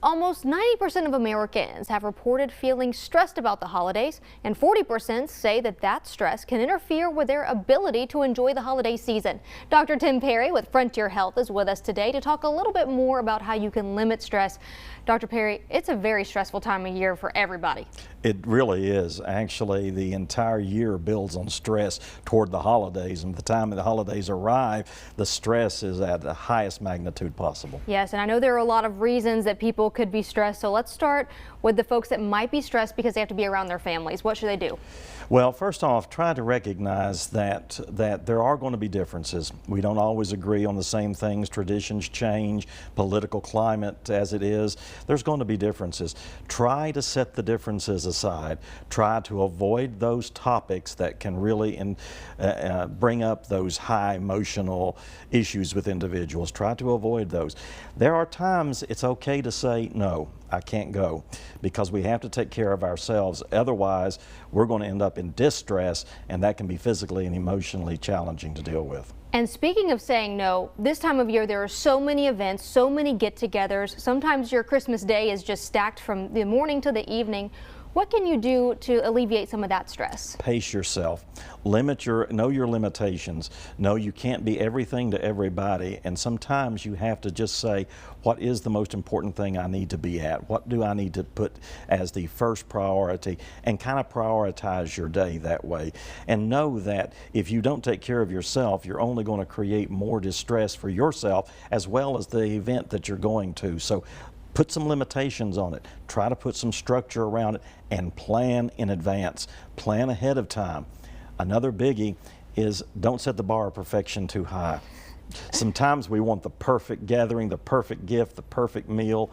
almost 90% of Americans have reported feeling stressed about the holidays, and 40% say that stress can interfere with their ability to enjoy the holiday season. Dr. Tim Perry with Frontier Health is with us today to talk a little bit more about how you can limit stress. Dr. Perry, it's a very stressful time of year for everybody. It really is. Actually, the entire year builds on stress toward the holidays, and by the time the holidays arrive, the stress is at the highest magnitude possible. Yes, and I know there are a lot of reasons that people could be stressed, so let's start with the folks that might be stressed because they have to be around their families. What should they do? Well, first off, try to recognize that there are going to be differences. We don't always agree on the same things. Traditions change, political climate as it is. There's going to be differences. Try to set the differences aside. Try to avoid those topics that can really bring up those high emotional issues with individuals. Try to avoid those. There are times it's okay to say, no, I can't go, because we have to take care of ourselves. Otherwise, we're going to end up in distress, and that can be physically and emotionally challenging to deal with. And speaking of saying no, this time of year there are so many events, so many get-togethers. Sometimes your Christmas day is just stacked from the morning to the evening. What can you do to alleviate some of that stress? Pace yourself. Know your limitations. Know you can't be everything to everybody, and sometimes you have to just say, what is the most important thing I need to be at? What do I need to put as the first priority? And kind of prioritize your day that way. And know that if you don't take care of yourself, you're only going to create more distress for yourself as well as the event that you're going to. So put some limitations on it. Try to put some structure around it and plan in advance. Plan ahead of time. Another biggie is don't set the bar of perfection too high. Sometimes we want the perfect gathering, the perfect gift, the perfect meal.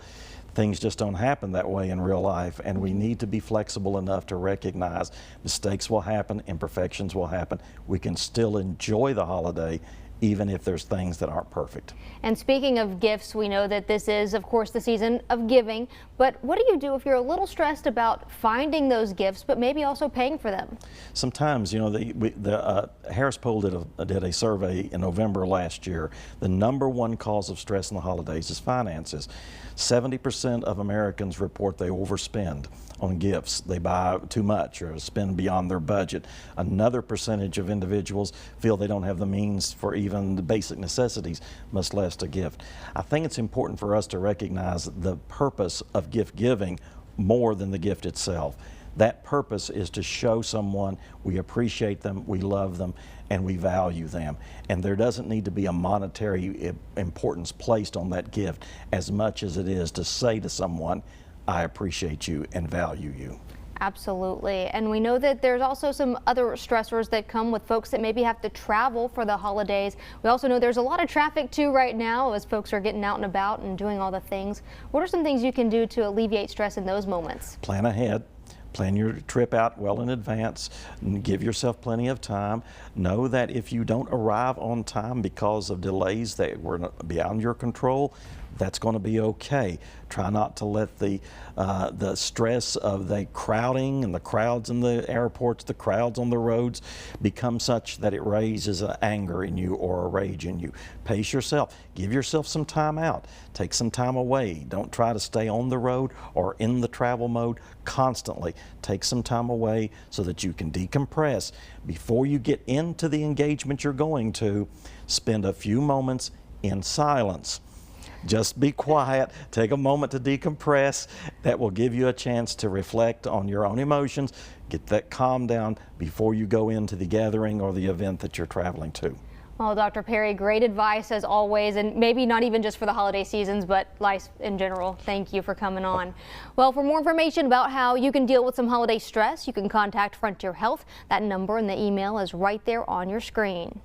Things just don't happen that way in real life, and we need to be flexible enough to recognize mistakes will happen, imperfections will happen. We can still enjoy the holiday even if there's things that aren't perfect. And speaking of gifts, we know that this is, of course, the season of giving, but what do you do if you're a little stressed about finding those gifts, but maybe also paying for them? Sometimes, you know, the Harris Poll did a survey in November last year. The #1 cause of stress in the holidays is finances. 70% of Americans report they overspend on gifts. They buy too much or spend beyond their budget. Another percentage of individuals feel they don't have the means for even the basic necessities, much less a gift. I think it's important for us to recognize the purpose of gift giving more than the gift itself. That purpose is to show someone we appreciate them, we love them, and we value them. And there doesn't need to be a monetary importance placed on that gift as much as it is to say to someone, I appreciate you and value you. Absolutely. And we know that there's also some other stressors that come with folks that maybe have to travel for the holidays. We also know there's a lot of traffic too right now as folks are getting out and about and doing all the things. What are some things you can do to alleviate stress in those moments? Plan ahead. Plan your trip out well in advance and give yourself plenty of time. Know that if you don't arrive on time because of delays that were beyond your control, that's going to be okay. Try not to let the stress of the crowding and the crowds in the airports, the crowds on the roads, become such that it raises an anger in you or a rage in you. Pace yourself. Give yourself some time out. Take some time away. Don't try to stay on the road or in the travel mode constantly. Take some time away so that you can decompress. Before you get into the engagement you're going to, spend a few moments in silence. Just be quiet, take a moment to decompress. That will give you a chance to reflect on your own emotions, get that calm down before you go into the gathering or the event that you're traveling to. Well, Dr. Perry, great advice as always, and maybe not even just for the holiday seasons, but life in general. Thank you for coming on. Well, for more information about how you can deal with some holiday stress, you can contact Frontier Health. That number and the email is right there on your screen.